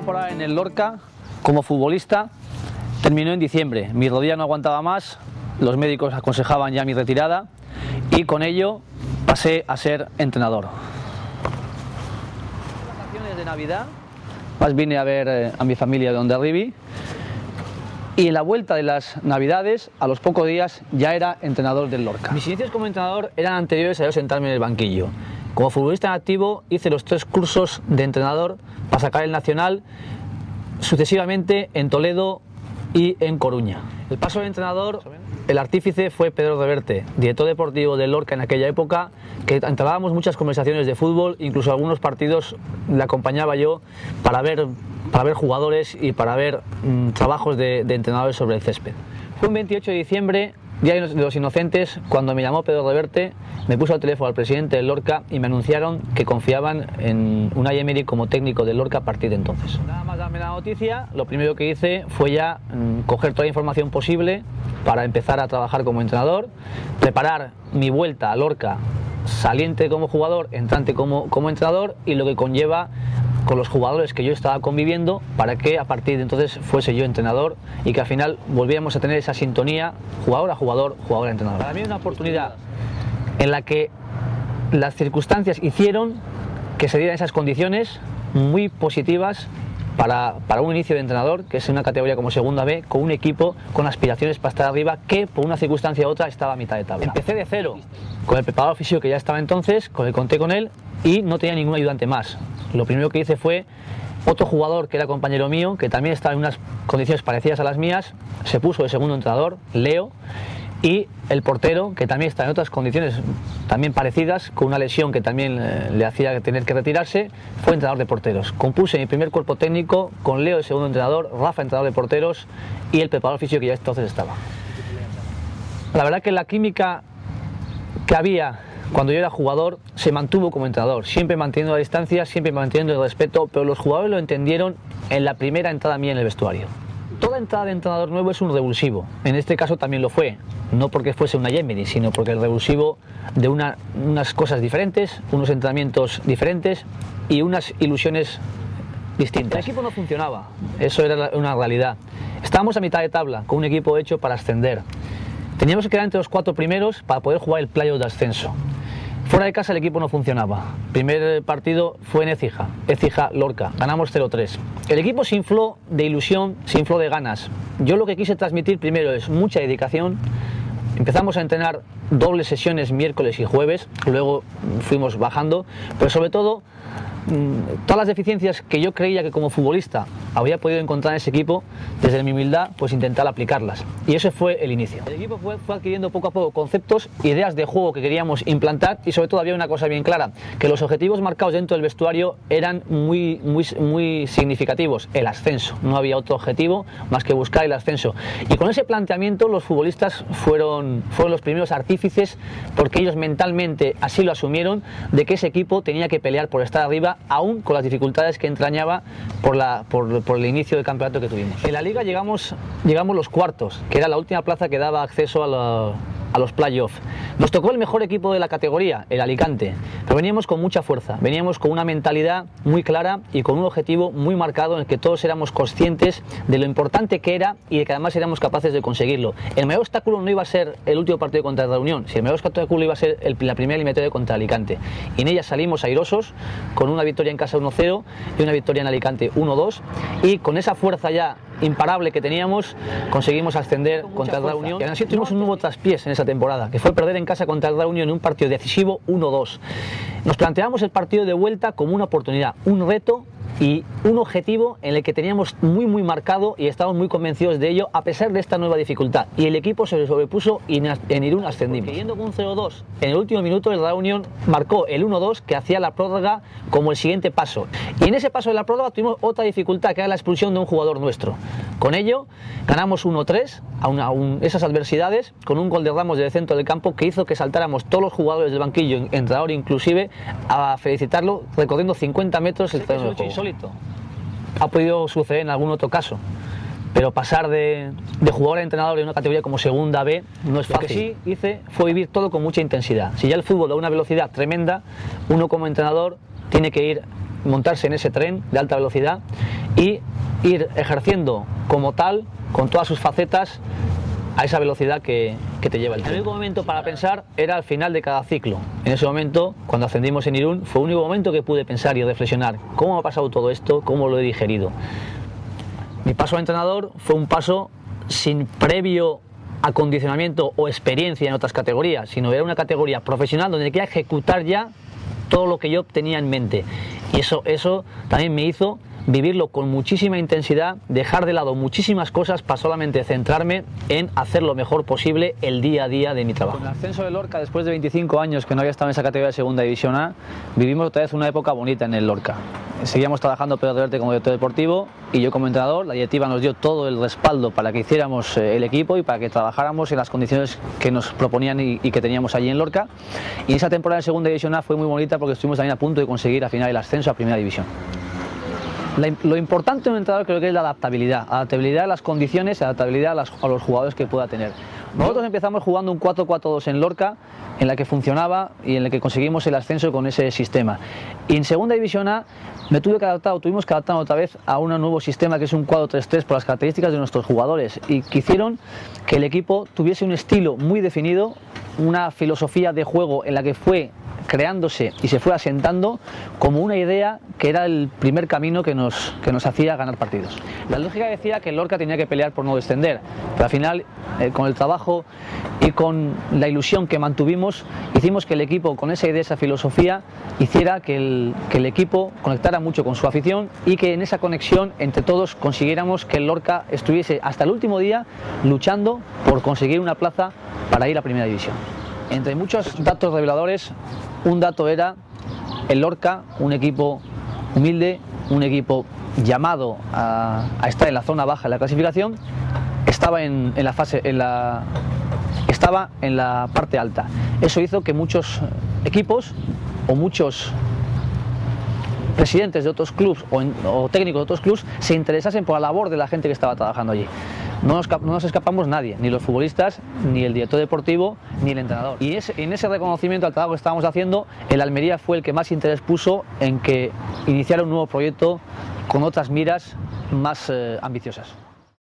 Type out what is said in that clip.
temporada en el Lorca como futbolista terminó en diciembre. Mi rodilla no aguantaba más, los médicos aconsejaban ya mi retirada y con ello pasé a ser entrenador. Vacaciones de Navidad, más vine a ver a mi familia de Hondarribia y en la vuelta de las Navidades, a los pocos días, ya era entrenador del Lorca. Mis inicios como entrenador eran anteriores a yo sentarme en el banquillo. Como futbolista en activo hice los 3 cursos de entrenador para sacar el nacional sucesivamente en Toledo y en Coruña. El paso de entrenador, el artífice fue Pedro Reverte, director deportivo del Lorca en aquella época, que entablábamos muchas conversaciones de fútbol, incluso algunos partidos le acompañaba yo para ver jugadores y para ver trabajos de entrenadores sobre el césped. Fue un 28 de diciembre, Día de los Inocentes, cuando me llamó Pedro Reverte, me puso al teléfono al presidente del Lorca y me anunciaron que confiaban en Unai Emery como técnico del Lorca a partir de entonces. Nada más darme la noticia, lo primero que hice fue ya coger toda la información posible para empezar a trabajar como entrenador, preparar mi vuelta a Lorca, saliente como jugador, entrante como entrenador, y lo que conlleva con los jugadores que yo estaba conviviendo para que a partir de entonces fuese yo entrenador y que al final volviéramos a tener esa sintonía jugador a jugador, jugador a entrenador. Para mí es una oportunidad en la que las circunstancias hicieron que se dieran esas condiciones muy positivas para un inicio de entrenador, que es una categoría como segunda B, con un equipo con aspiraciones para estar arriba, que por una circunstancia u otra estaba a mitad de tabla. Empecé de cero, con el preparador físico que ya estaba entonces, conté con él y no tenía ningún ayudante más. Lo primero que hice fue otro jugador que era compañero mío, que también estaba en unas condiciones parecidas a las mías, se puso de segundo entrenador, Leo, y el portero, que también está en otras condiciones también parecidas, con una lesión que también le hacía tener que retirarse, fue entrenador de porteros. Compuse mi primer cuerpo técnico con Leo de segundo entrenador, Rafa entrenador de porteros y el preparador físico que ya entonces estaba. La verdad que la química que había cuando yo era jugador se mantuvo como entrenador, siempre manteniendo la distancia, siempre manteniendo el respeto, pero los jugadores lo entendieron en la primera entrada mía en el vestuario. Toda entrada de entrenador nuevo es un revulsivo, en este caso también lo fue, no porque fuese una Emery, sino porque el revulsivo de unas cosas diferentes, unos entrenamientos diferentes y unas ilusiones distintas. El equipo no funcionaba, eso era una realidad. Estábamos a mitad de tabla, con un equipo hecho para ascender. Teníamos que quedar entre los 4 primeros para poder jugar el playoff de ascenso. Fuera de casa el equipo no funcionaba. Primer partido fue en Écija-Lorca, ganamos 0-3. El equipo se infló de ilusión, se infló de ganas. Yo lo que quise transmitir primero es mucha dedicación. Empezamos a entrenar dobles sesiones miércoles y jueves, luego fuimos bajando, pero sobre todo todas las deficiencias que yo creía que como futbolista había podido encontrar en ese equipo, desde mi humildad, pues intentar aplicarlas. Y ese fue el inicio. El equipo fue adquiriendo poco a poco conceptos, ideas de juego que queríamos implantar y sobre todo había una cosa bien clara, que los objetivos marcados dentro del vestuario eran muy significativos, el ascenso. No había otro objetivo más que buscar el ascenso. Y con ese planteamiento los futbolistas fueron los primeros artífices, porque ellos mentalmente así lo asumieron, de que ese equipo tenía que pelear por estar arriba, aún con las dificultades que entrañaba por el inicio del campeonato que tuvimos. En la liga llegamos los cuartos, que era la última plaza que daba acceso a los playoffs. Nos tocó el mejor equipo de la categoría, el Alicante, pero veníamos con mucha fuerza, veníamos con una mentalidad muy clara y con un objetivo muy marcado en el que todos éramos conscientes de lo importante que era y de que además éramos capaces de conseguirlo. El mayor obstáculo no iba a ser el último partido contra la Unión, sino el mayor obstáculo iba a ser la primera eliminatoria contra Alicante. Y en ella salimos airosos, con una victoria en casa 1-0 y una victoria en Alicante 1-2, y con esa fuerza ya imparable que teníamos, conseguimos ascender contra el Real Unión. Y así tuvimos un nuevo traspiés en esa temporada, que fue perder en casa contra el Real Unión en un partido decisivo 1-2. Nos planteamos el partido de vuelta como una oportunidad, un reto y un objetivo en el que teníamos muy marcado y estábamos muy convencidos de ello a pesar de esta nueva dificultad, y el equipo se sobrepuso y en Irún ascendimos. Yendo con un 0-2 en el último minuto, el Real Unión marcó el 1-2 que hacía la prórroga como el siguiente paso, y en ese paso de la prórroga tuvimos otra dificultad, que era la expulsión de un jugador nuestro. Con ello ganamos 1-3 a esas adversidades, con un gol de Ramos desde el centro del campo que hizo que saltáramos todos los jugadores del banquillo, entrenador inclusive, a felicitarlo recorriendo 50 metros el terreno de juego. Insólito. Ha podido suceder en algún otro caso, pero pasar de jugador a entrenador en una categoría como segunda B no es fácil. Lo que sí hice fue vivir todo con mucha intensidad. Si ya el fútbol da una velocidad tremenda, uno como entrenador tiene que montarse en ese tren de alta velocidad y ir ejerciendo como tal, con todas sus facetas, a esa velocidad que te lleva el tren. El único momento para pensar era al final de cada ciclo. En ese momento, cuando ascendimos en Irún, fue el único momento que pude pensar y reflexionar cómo ha pasado todo esto, cómo lo he digerido. Mi paso a entrenador fue un paso sin previo acondicionamiento o experiencia en otras categorías, sino era una categoría profesional donde quería ejecutar ya todo lo que yo tenía en mente. Y eso también me hizo vivirlo con muchísima intensidad, dejar de lado muchísimas cosas para solamente centrarme en hacer lo mejor posible el día a día de mi trabajo. Con el ascenso del Lorca, después de 25 años que no había estado en esa categoría de segunda división A, vivimos otra vez una época bonita en el Lorca. Seguíamos trabajando Pedro Reverte como director deportivo y yo como entrenador. La directiva nos dio todo el respaldo para que hiciéramos el equipo y para que trabajáramos en las condiciones que nos proponían y que teníamos allí en Lorca. Y esa temporada de segunda división A fue muy bonita porque estuvimos también a punto de conseguir al final el ascenso a primera división. Lo importante de un entrenador creo que es la adaptabilidad a las condiciones, adaptabilidad a los jugadores que pueda tener. Nosotros empezamos jugando un 4-4-2 en Lorca, en la que funcionaba y en la que conseguimos el ascenso con ese sistema. Y en segunda división A tuvimos que adaptar otra vez a un nuevo sistema que es un 4-3-3 por las características de nuestros jugadores y que hicieron que el equipo tuviese un estilo muy definido, una filosofía de juego en la que fue creándose y se fue asentando como una idea que era el primer camino que nos hacía ganar partidos. La lógica decía que el Lorca tenía que pelear por no descender, pero al final con el trabajo y con la ilusión que mantuvimos hicimos que el equipo con esa idea, esa filosofía hiciera que el equipo conectara mucho con su afición y que en esa conexión entre todos consiguiéramos que el Lorca estuviese hasta el último día luchando por conseguir una plaza para ir a primera división. Entre muchos datos reveladores, un dato era el Lorca, un equipo humilde, un equipo llamado a estar en la zona baja de la clasificación, estaba en la parte alta. Eso hizo que muchos equipos o muchos presidentes de otros clubes o técnicos de otros clubes se interesasen por la labor de la gente que estaba trabajando allí. No nos escapamos nadie, ni los futbolistas, ni el director deportivo, ni el entrenador. Y en ese reconocimiento al trabajo que estábamos haciendo, el Almería fue el que más interés puso en que iniciara un nuevo proyecto con otras miras más ambiciosas.